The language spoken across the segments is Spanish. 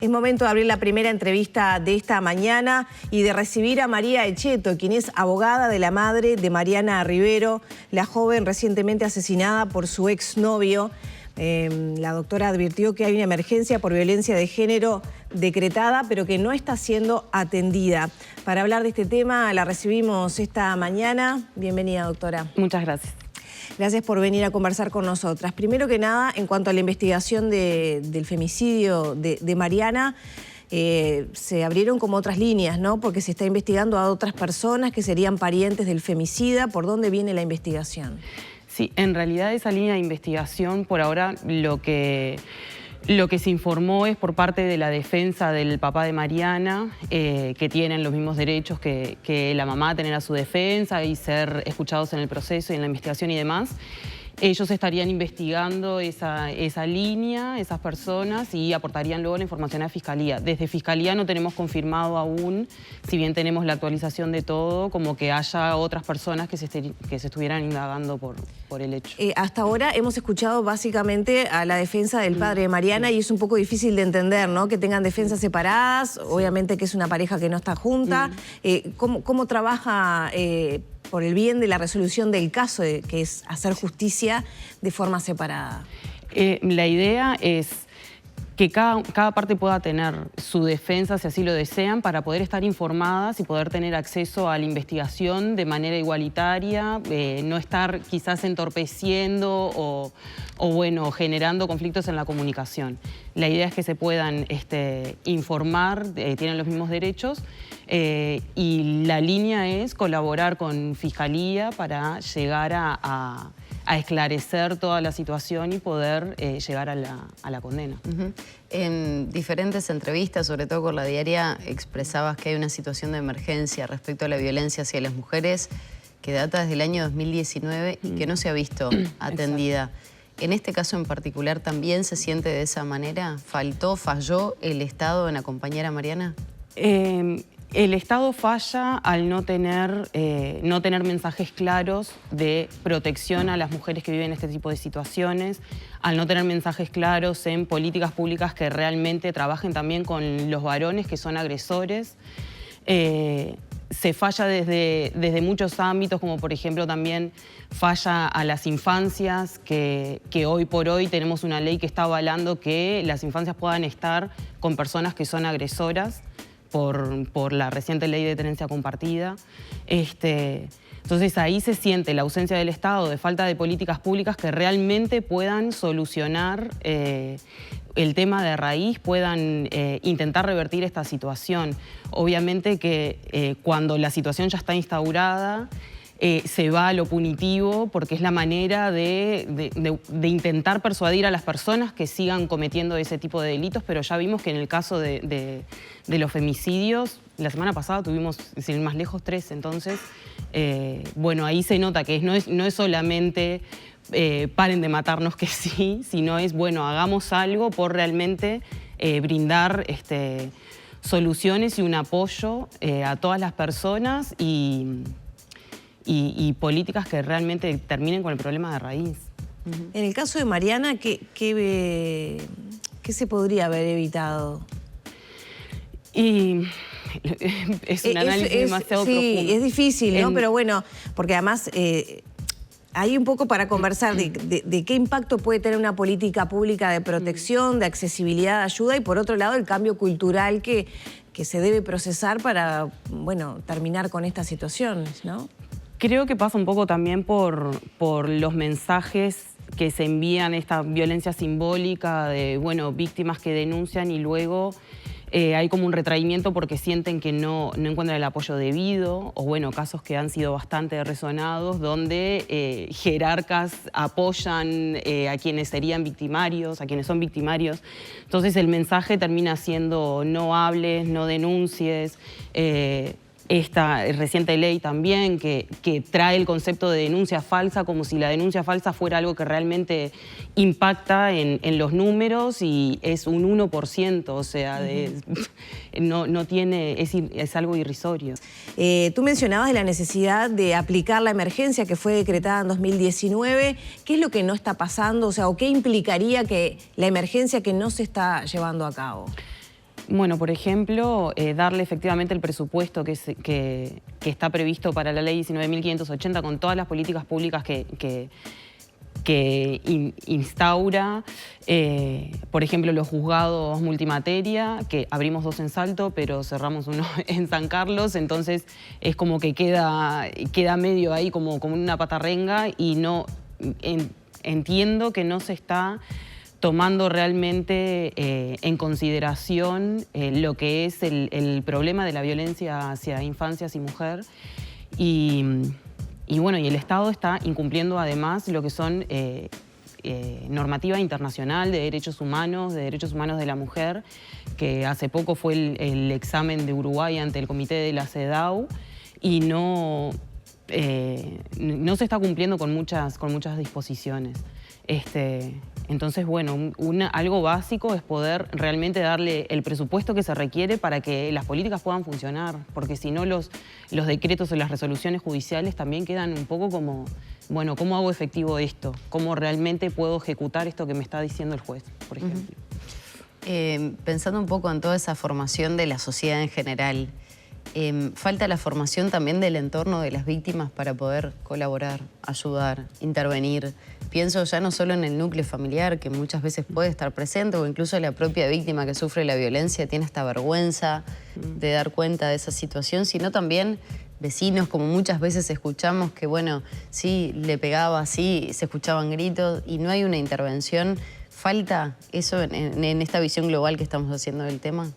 Es momento de abrir la primera entrevista de esta mañana y de recibir a María Echeto, quien es abogada de la madre de Mariana Rivero, la joven recientemente asesinada por su exnovio. La doctora advirtió que hay una emergencia por violencia de género decretada, pero que no está siendo atendida. Para hablar de este tema la recibimos esta mañana. Bienvenida, doctora. Muchas gracias. Gracias por venir a conversar con nosotras. Primero que nada, en cuanto a la investigación del femicidio de Mariana, se abrieron como otras líneas, ¿no? Porque se está investigando a otras personas que serían parientes del femicida. ¿Por dónde viene la investigación? Sí, en realidad esa línea de investigación, por ahora lo que se informó es por parte de la defensa del papá de Mariana, que tienen los mismos derechos que la mamá, tener a su defensa y ser escuchados en el proceso y en la investigación y demás. Ellos estarían investigando esa línea, esas personas, y aportarían luego la información a Fiscalía. Desde Fiscalía no tenemos confirmado aún, si bien tenemos la actualización de todo, como que haya otras personas que se estuvieran indagando por el hecho. Hasta ahora hemos escuchado básicamente a la defensa del padre de Mariana, y es un poco difícil de entender, ¿no? Que tengan defensas separadas, obviamente que es una pareja que no está junta. ¿Cómo trabaja por el bien de la resolución del caso, que es hacer justicia de forma separada? La idea es que cada parte pueda tener su defensa, si así lo desean, para poder estar informadas y poder tener acceso a la investigación de manera igualitaria, no estar quizás entorpeciendo o bueno, generando conflictos en la comunicación. La idea es que se puedan informar, tienen los mismos derechos, y la línea es colaborar con Fiscalía para llegar a esclarecer toda la situación y poder llegar a la condena. En diferentes entrevistas, sobre todo con La Diaria, expresabas que hay una situación de emergencia respecto a la violencia hacia las mujeres que data desde el año 2019 y que no se ha visto atendida. Exacto. En este caso en particular, ¿también se siente de esa manera? ¿Falló el Estado en acompañar a Mariana? El Estado falla al no tener mensajes claros de protección a las mujeres que viven este tipo de situaciones, al no tener mensajes claros en políticas públicas que realmente trabajen también con los varones que son agresores. Se falla desde muchos ámbitos, como por ejemplo también falla a las infancias, que hoy por hoy tenemos una ley que está avalando que las infancias puedan estar con personas que son agresoras, por la reciente ley de tenencia compartida. Entonces ahí se siente la ausencia del Estado, de falta de políticas públicas que realmente puedan solucionar el tema de raíz, puedan intentar revertir esta situación. Obviamente que cuando la situación ya está instaurada, se va a lo punitivo porque es la manera de intentar persuadir a las personas que sigan cometiendo ese tipo de delitos, pero ya vimos que en el caso de los femicidios, la semana pasada tuvimos, sin ir más lejos, 3, entonces, bueno, ahí se nota que no es solamente paren de matarnos que sí, sino es, bueno, hagamos algo por realmente brindar soluciones y un apoyo a todas las personas y políticas que realmente terminen con el problema de raíz. En el caso de Mariana, ¿qué se podría haber evitado? Y es un análisis demasiado profundo. Sí, es difícil, ¿no? Pero bueno, porque además hay un poco para conversar de qué impacto puede tener una política pública de protección, de accesibilidad, de ayuda, y por otro lado el cambio cultural que se debe procesar para, bueno, terminar con estas situaciones, ¿no? Creo que pasa un poco también por los mensajes que se envían, esta violencia simbólica de, bueno, víctimas que denuncian y luego hay como un retraimiento porque sienten que no encuentran el apoyo debido, o bueno, casos que han sido bastante resonados donde jerarcas apoyan a quienes serían victimarios, a quienes son victimarios. Entonces el mensaje termina siendo no hables, no denuncies. Esta reciente ley también que trae el concepto de denuncia falsa, como si la denuncia falsa fuera algo que realmente impacta en los números, y es un 1%, o sea, no tiene, es algo irrisorio. Tú mencionabas de la necesidad de aplicar la emergencia que fue decretada en 2019. ¿Qué es lo que no está pasando? O sea, ¿o qué implicaría que la emergencia que no se está llevando a cabo? Bueno, por ejemplo, darle efectivamente el presupuesto que está previsto para la ley 19.580 con todas las políticas públicas que instaura, por ejemplo, los juzgados multimateria, que abrimos 2 en Salto, pero cerramos uno en San Carlos, entonces es como que queda medio ahí como una patarrenga y no entiendo que no se está tomando realmente en consideración lo que es el problema de la violencia hacia infancias y mujer. Y bueno, y el Estado está incumpliendo además lo que son normativa internacional de derechos humanos de la mujer, que hace poco fue el examen de Uruguay ante el comité de la CEDAW y no se está cumpliendo con muchas disposiciones. Entonces, bueno, algo básico es poder realmente darle el presupuesto que se requiere para que las políticas puedan funcionar, porque si no los decretos o las resoluciones judiciales también quedan un poco como, bueno, ¿cómo hago efectivo esto? ¿Cómo realmente puedo ejecutar esto que me está diciendo el juez, por ejemplo? Pensando un poco en toda esa formación de la sociedad en general, falta la formación también del entorno de las víctimas para poder colaborar, ayudar, intervenir. Pienso ya no solo en el núcleo familiar, que muchas veces puede estar presente, o incluso la propia víctima que sufre la violencia tiene esta vergüenza de dar cuenta de esa situación, sino también vecinos, como muchas veces escuchamos que, bueno, sí, le pegaba, sí, se escuchaban gritos y no hay una intervención. ¿Falta eso en esta visión global que estamos haciendo del tema?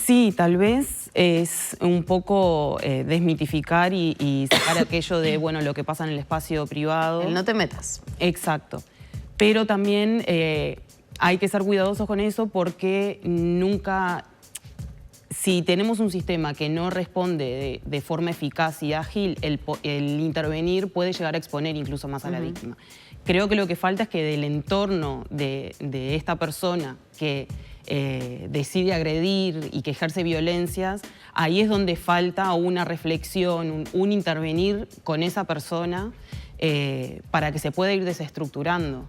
Sí, tal vez es un poco desmitificar y sacar aquello de, bueno, lo que pasa en el espacio privado. El no te metas. Exacto. Pero también hay que ser cuidadosos con eso porque nunca... Si tenemos un sistema que no responde de forma eficaz y ágil, el intervenir puede llegar a exponer incluso más a la víctima. Creo que lo que falta es que del entorno de esta persona que decide agredir y que ejerce violencias, ahí es donde falta una reflexión, un intervenir con esa persona para que se pueda ir desestructurando.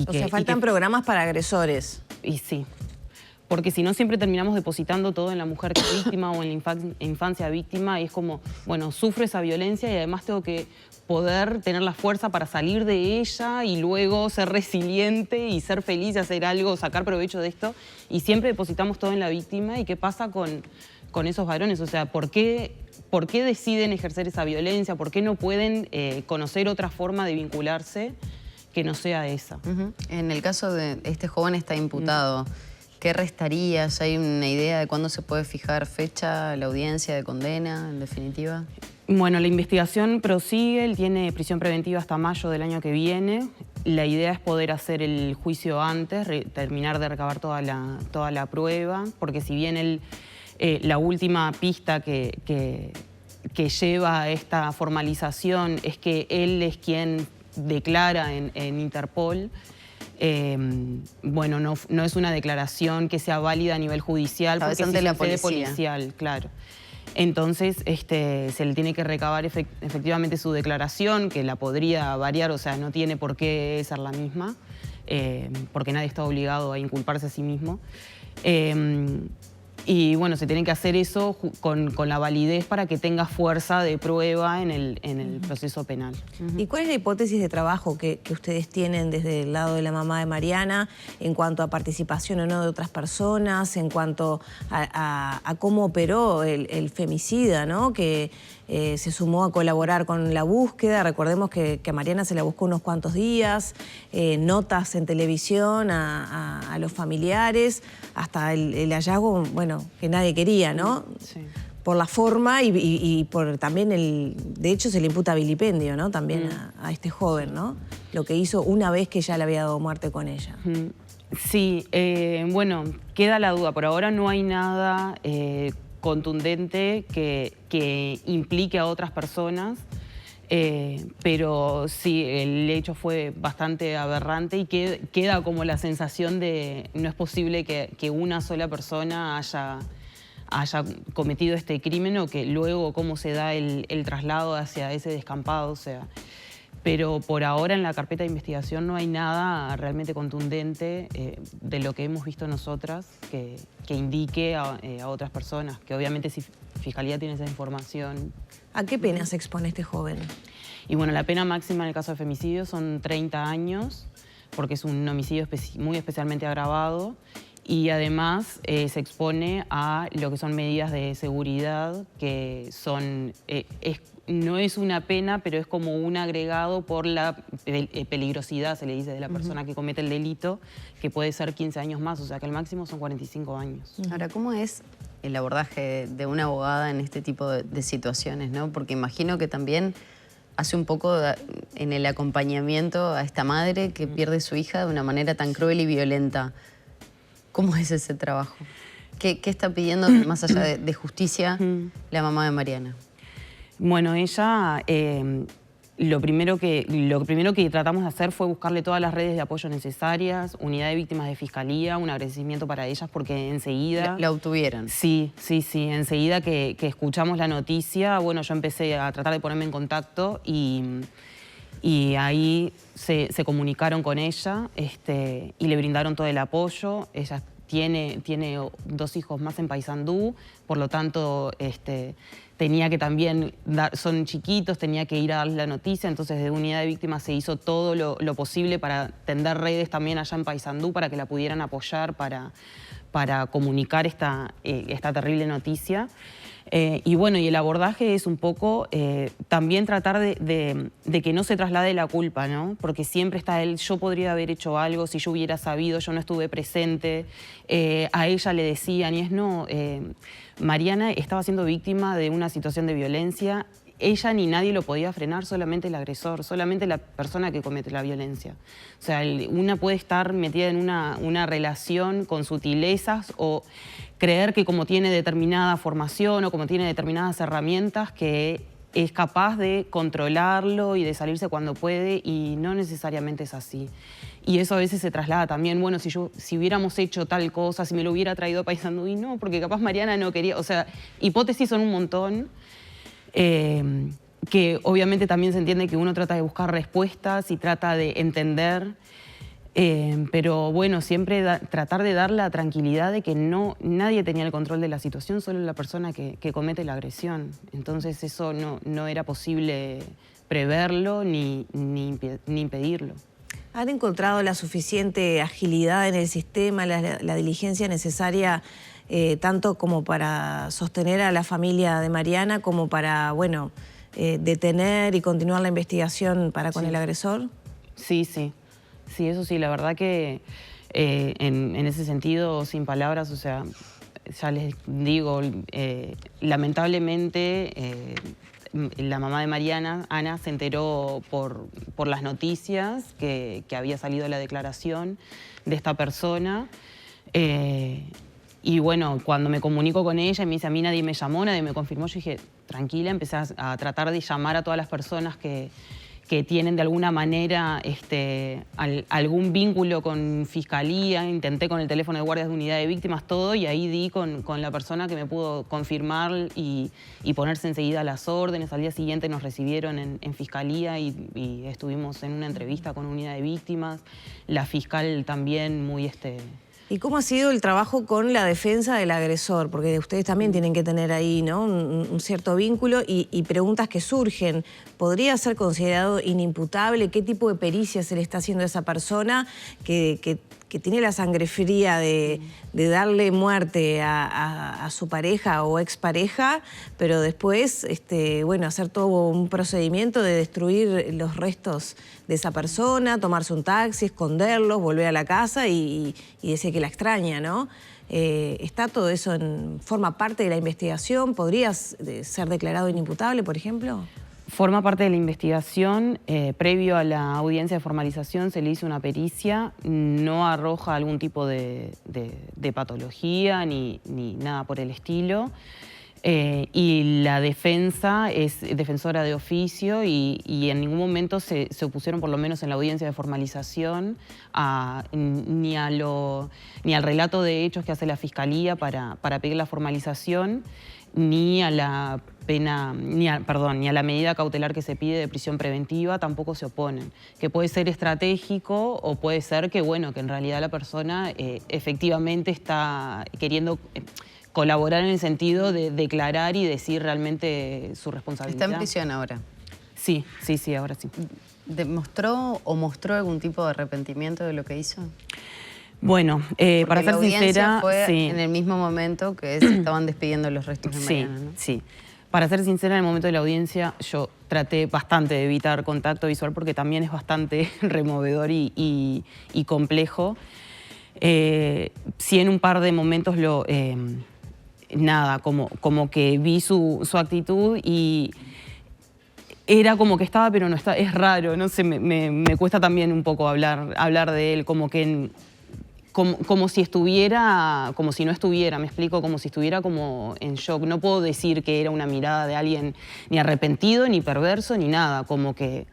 O sea, faltan programas para agresores. Y sí. Porque si no, siempre terminamos depositando todo en la mujer que es víctima o en la infancia víctima y es como, bueno, sufro esa violencia y además tengo que poder tener la fuerza para salir de ella y luego ser resiliente y ser feliz y hacer algo, sacar provecho de esto. Y siempre depositamos todo en la víctima. ¿Y qué pasa con esos varones? O sea, ¿por qué deciden ejercer esa violencia? ¿Por qué no pueden conocer otra forma de vincularse que no sea esa? En el caso de este joven está imputado. ¿Qué restaría? ¿Ya hay una idea de cuándo se puede fijar fecha, la audiencia de condena, en definitiva? Bueno, la investigación prosigue, él tiene prisión preventiva hasta mayo del año que viene. La idea es poder hacer el juicio antes, terminar de recabar toda la prueba, porque si bien la última pista que lleva a esta formalización es que él es quien declara en Interpol, bueno, no es una declaración que sea válida a nivel judicial, porque es ante la sede policía. Policial, claro. Entonces se le tiene que recabar efectivamente su declaración, que la podría variar, o sea, no tiene por qué ser la misma, porque nadie está obligado a inculparse a sí mismo. Y bueno, se tiene que hacer eso con la validez para que tenga fuerza de prueba en el proceso penal. ¿Y cuál es la hipótesis de trabajo que ustedes tienen desde el lado de la mamá de Mariana en cuanto a participación o no de otras personas, en cuanto a cómo operó el femicida, ¿no? Que se sumó a colaborar con la búsqueda? Recordemos que a Mariana se la buscó unos cuantos días, notas en televisión a los familiares, hasta el hallazgo, bueno, que nadie quería, ¿no? Sí. Por la forma y por también de hecho se le imputa vilipendio, ¿no? También a este joven, ¿no? Lo que hizo una vez que ya le había dado muerte con ella. Sí, bueno, queda la duda. Por ahora no hay nada contundente que implique a otras personas, pero sí, el hecho fue bastante aberrante y queda como la sensación de no es posible que una sola persona haya cometido este crimen o que luego cómo se da el traslado hacia ese descampado, o sea. pero por ahora en la carpeta de investigación no hay nada realmente contundente de lo que hemos visto nosotras que indique a otras personas, que obviamente si Fiscalía tiene esa información. ¿A qué pena se expone este joven? Y bueno, la pena máxima en el caso de femicidio son 30 años, porque es un homicidio muy especialmente agravado, y además se expone a lo que son medidas de seguridad que son... no es una pena, pero es como un agregado por la peligrosidad, se le dice, de la persona que comete el delito, que puede ser 15 años más, o sea que el máximo son 45 años. Ahora, ¿cómo es el abordaje de una abogada en este tipo de situaciones, ¿no? Porque imagino que también hace un poco en el acompañamiento a esta madre que pierde su hija de una manera tan cruel y violenta. ¿Cómo es ese trabajo? ¿Qué está pidiendo, más allá de justicia, la mamá de Mariana? Bueno, ella, lo primero que tratamos de hacer fue buscarle todas las redes de apoyo necesarias, unidad de víctimas de Fiscalía, un agradecimiento para ellas porque enseguida... ¿La obtuvieron? Sí, enseguida que escuchamos la noticia, bueno, yo empecé a tratar de ponerme en contacto y ahí se comunicaron con ella y le brindaron todo el apoyo. Ella tiene 2 hijos más en Paysandú, por lo tanto tenía que también, son chiquitos, tenía que ir a darles la noticia, entonces de unidad de víctimas se hizo todo lo posible para tender redes también allá en Paysandú para que la pudieran apoyar, para comunicar esta terrible noticia. Y bueno, y el abordaje es un poco también tratar de que no se traslade la culpa, ¿no? Porque siempre está él, yo podría haber hecho algo, si yo hubiera sabido, yo no estuve presente. A ella le decían, y no, Mariana estaba siendo víctima de una situación de violencia. Ella ni nadie lo podía frenar, solamente el agresor, solamente la persona que comete la violencia. O sea, una puede estar metida en una relación con sutilezas o creer que como tiene determinada formación o como tiene determinadas herramientas que es capaz de controlarlo y de salirse cuando puede, y no necesariamente es así. Y eso a veces se traslada también, bueno, si hubiéramos hecho tal cosa, si me lo hubiera traído a Paysandú, y no, porque capaz Mariana no quería, o sea, hipótesis son un montón. Que obviamente también se entiende que uno trata de buscar respuestas y trata de entender, pero bueno, siempre tratar de dar la tranquilidad de que nadie tenía el control de la situación, solo la persona que comete la agresión. Entonces eso no era posible preverlo ni impedirlo. ¿Han encontrado la suficiente agilidad en el sistema, la diligencia necesaria tanto como para sostener a la familia de Mariana como para, bueno, detener y continuar la investigación con el agresor? Sí, eso sí, la verdad que en ese sentido, sin palabras, o sea, ya les digo, lamentablemente la mamá de Mariana, Ana, se enteró por las noticias que había salido la declaración de esta persona. Y bueno, cuando me comunico con ella y me dice, a mí nadie me llamó, nadie me confirmó, yo dije, tranquila, empecé a tratar de llamar a todas las personas que tienen de alguna manera algún vínculo con Fiscalía, intenté con el teléfono de guardias de unidad de víctimas, todo, y ahí di con la persona que me pudo confirmar y ponerse enseguida a las órdenes. Al día siguiente nos recibieron en Fiscalía y estuvimos en una entrevista con unidad de víctimas. La fiscal también muy... ¿Y cómo ha sido el trabajo con la defensa del agresor? Porque ustedes también tienen que tener ahí, ¿no?, un cierto vínculo y preguntas que surgen. ¿Podría ser considerado inimputable? ¿Qué tipo de pericia se le está haciendo a esa persona que tiene la sangre fría de darle muerte a su pareja o expareja, pero después, bueno, hacer todo un procedimiento de destruir los restos de esa persona, tomarse un taxi, esconderlos, volver a la casa y decir que la extraña, ¿no? ¿Está todo eso forma parte de la investigación? ¿Podría ser declarado inimputable, por ejemplo? Forma parte de la investigación. Previo a la audiencia de formalización se le hizo una pericia, no arroja algún tipo de patología ni nada por el estilo. Y la defensa es defensora de oficio y en ningún momento se opusieron, por lo menos en la audiencia de formalización, ni al relato de hechos que hace la Fiscalía para pedir la formalización, ni a la pena, ni a la medida cautelar que se pide de prisión preventiva, tampoco se oponen. Que puede ser estratégico o puede ser que, bueno, que en realidad la persona efectivamente está queriendo colaborar en el sentido de declarar y decir realmente su responsabilidad. ¿Está en prisión ahora? Sí, ahora sí. ¿Demostró o mostró algún tipo de arrepentimiento de lo que hizo? Bueno, para ser sincera, fue sí. en el mismo momento que se estaban despidiendo los restos de Mariana, ¿no? Sí. Para ser sincera, en el momento de la audiencia yo traté bastante de evitar contacto visual porque también es bastante removedor y complejo. Sí, en un par de momentos como que vi su actitud y era como que estaba, pero no estaba. Es raro, no sé, me cuesta también un poco hablar de él, como que como si estuviera, como si no estuviera, me explico, como si estuviera como en shock. No puedo decir que era una mirada de alguien ni arrepentido, ni perverso, ni nada, como que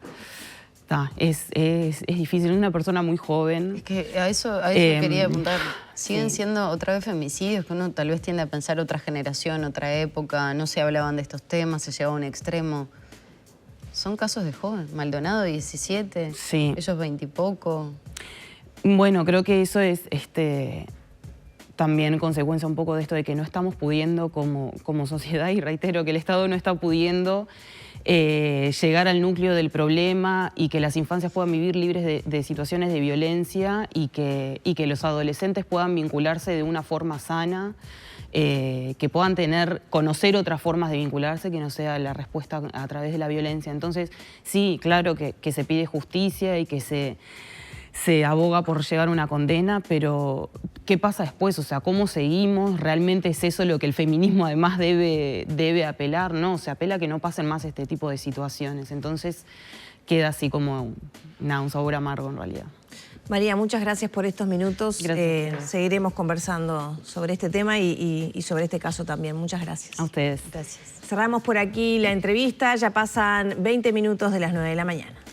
es difícil, una persona muy joven. Es que a eso quería apuntar. Siguen siendo otra vez femicidios, que uno tal vez tiende a pensar otra generación, otra época, no se hablaban de estos temas, se llevaba a un extremo. Son casos de joven, Maldonado 17, ellos 20 y poco. Bueno, creo que eso es también consecuencia un poco de esto de que no estamos pudiendo como sociedad, y reitero que el Estado no está pudiendo llegar al núcleo del problema y que las infancias puedan vivir libres de situaciones de violencia y que los adolescentes puedan vincularse de una forma sana, que puedan conocer otras formas de vincularse que no sea la respuesta a través de la violencia. Entonces, sí, claro que se pide justicia y que se aboga por llegar a una condena, pero ¿qué pasa después? O sea, ¿cómo seguimos? ¿Realmente es eso lo que el feminismo además debe apelar? No, se apela a que no pasen más este tipo de situaciones. Entonces queda así como un sabor amargo en realidad. María, muchas gracias por estos minutos. Seguiremos conversando sobre este tema y sobre este caso también. Muchas gracias. A ustedes. Gracias. Cerramos por aquí la entrevista. Ya pasan 20 minutos de las 9 de la mañana.